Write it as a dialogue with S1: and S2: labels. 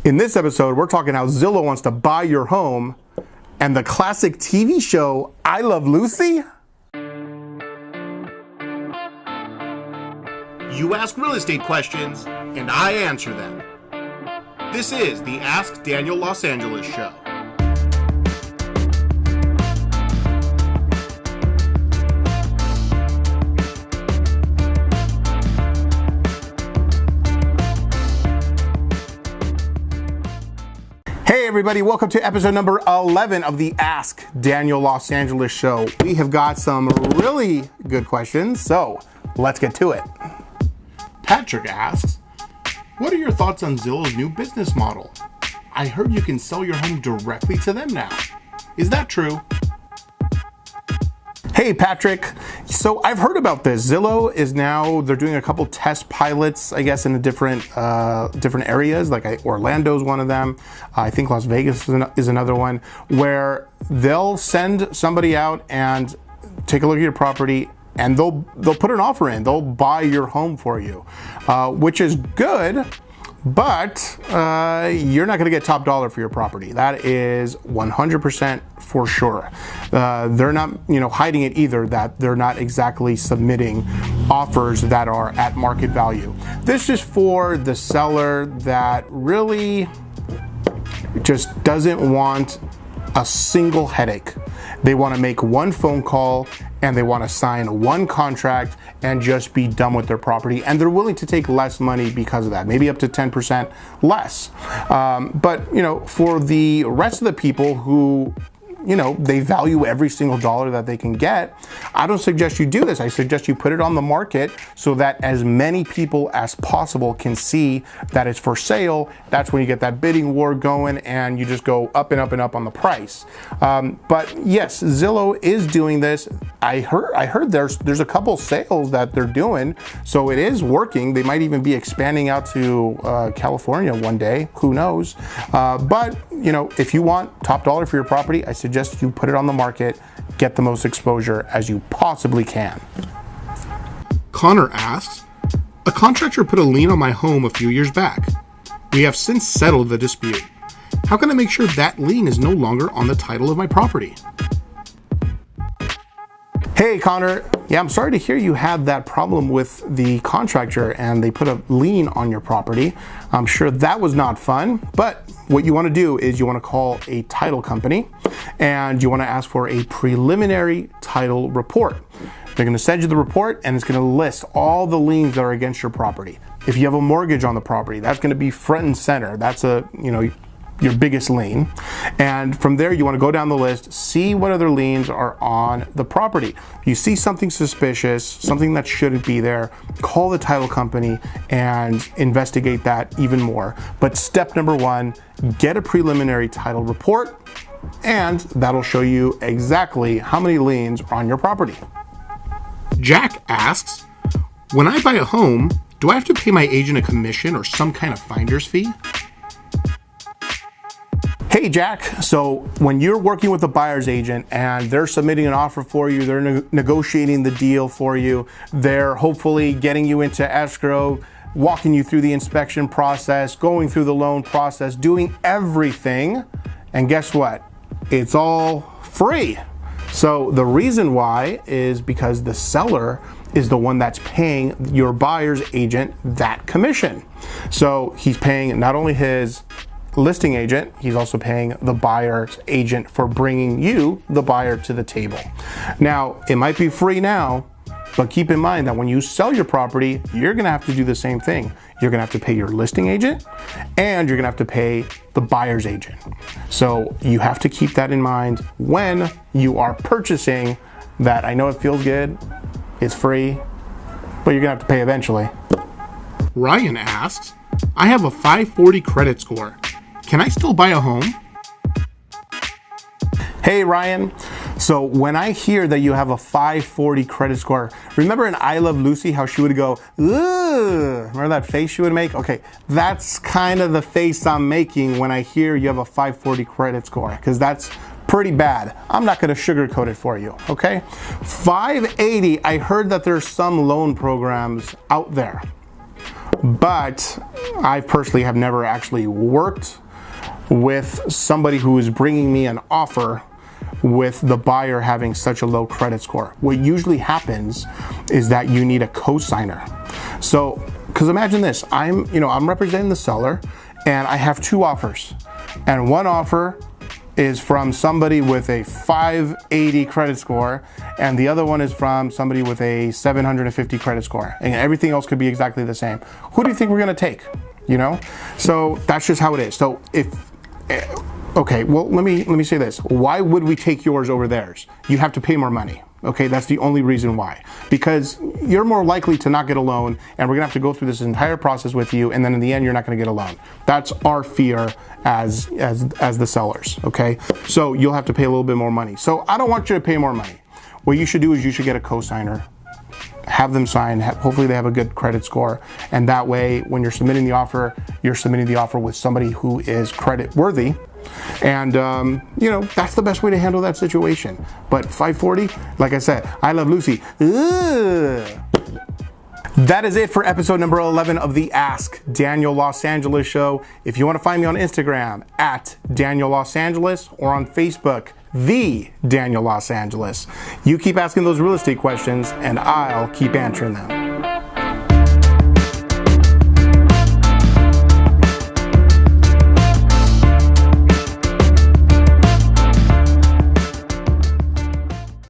S1: In this episode, we're talking how Zillow wants to buy your home and the classic TV show, I Love Lucy.
S2: You ask real estate questions, and I answer them. This is the Ask Daniel Los Angeles Show.
S1: Hey everybody, welcome to episode number 11 of the Ask Daniel Los Angeles Show. We have got some really good questions, so let's get to it.
S2: Patrick asks, what are your thoughts on Zillow's new business model? I heard you can sell your home directly to them now. Is that true?
S1: Hey Patrick, so I've heard about this. Zillow is now, they're doing a couple test pilots, I guess, in the different areas, like Orlando's one of them. I think Las Vegas is another one, where they'll send somebody out and take a look at your property and they'll put an offer in. They'll buy your home for you, which is good. But you're not going to get top dollar for your property. That is 100% for sure. They're not, hiding it either, that they're not exactly submitting offers that are at market value. This is for the seller that really just doesn't want a single headache. They want to make one phone call and they want to sign one contract and just be done with their property. And they're willing to take less money because of that, maybe up to 10% less. But, for the rest of the people who, they value every single dollar that they can get, I don't suggest you do this. I suggest you put it on the market so that as many people as possible can see that it's for sale. That's when you get that bidding war going and you just go up and up and up on the price. But yes, Zillow is doing this. I heard there's a couple sales that they're doing, so it is working. They might even be expanding out to California one day, who knows. But if you want top dollar for your property, I suggest you put it on the market, get the most exposure as you possibly can.
S2: Connor asks, a contractor put a lien on my home a few years back. We have since settled the dispute. How can I make sure that lien is no longer on the title of my property?
S1: Hey Connor, yeah, I'm sorry to hear you had that problem with the contractor and they put a lien on your property. I'm sure that was not fun, but what you want to do is you want to call a title company and you want to ask for a preliminary title report. They're going to send you the report and it's going to list all the liens that are against your property. If you have a mortgage on the property, that's going to be front and center. That's your biggest lien. And from there, you want to go down the list, see what other liens are on the property. If you see something suspicious, something that shouldn't be there, call the title company and investigate that even more. But step number one, get a preliminary title report, and that'll show you exactly how many liens are on your property.
S2: Jack asks, when I buy a home, do I have to pay my agent a commission or some kind of finder's fee?
S1: Hey Jack, so when you're working with a buyer's agent and they're submitting an offer for you, they're negotiating the deal for you, they're hopefully getting you into escrow, walking you through the inspection process, going through the loan process, doing everything, and guess what? It's all free. So the reason why is because the seller is the one that's paying your buyer's agent that commission. So he's paying not only his listing agent, he's also paying the buyer's agent for bringing you, the buyer, to the table. Now, it might be free now, but keep in mind that when you sell your property, you're gonna have to do the same thing. You're gonna have to pay your listing agent and you're gonna have to pay the buyer's agent. So you have to keep that in mind when you are purchasing that. I know it feels good, it's free, but you're gonna have to pay eventually.
S2: Ryan asks, I have a 540 credit score. Can I still buy a home?
S1: Hey Ryan, so when I hear that you have a 540 credit score, remember in I Love Lucy how she would go, ugh, remember that face she would make? Okay, that's kind of the face I'm making when I hear you have a 540 credit score, because that's pretty bad. I'm not gonna sugarcoat it for you, okay? 580, I heard that there's some loan programs out there. but I personally have never actually worked with somebody who is bringing me an offer with the buyer having such a low credit score. What usually happens is that you need a co-signer. So, because imagine this, I'm representing the seller and I have two offers. And one offer is from somebody with a 580 credit score, and the other one is from somebody with a 750 credit score. And everything else could be exactly the same. Who do you think we're gonna take? So that's just how it is. So okay, well, let me say this. Why would we take yours over theirs? You have to pay more money. Okay, that's the only reason why. Because you're more likely to not get a loan, and we're gonna have to go through this entire process with you, and then in the end, you're not gonna get a loan. That's our fear as the sellers, okay? So you'll have to pay a little bit more money. So I don't want you to pay more money. What you should do is you should get a co-signer, have them sign, hopefully they have a good credit score, and that way, when you're submitting the offer, you're submitting the offer with somebody who is credit worthy. And that's the best way to handle that situation. But 540, like I said, I love Lucy. Ugh. That is it for episode number 11 of the Ask Daniel Los Angeles show. If you want to find me on Instagram at Daniel Los Angeles or on Facebook, the Daniel Los Angeles, you keep asking those real estate questions and I'll keep answering them.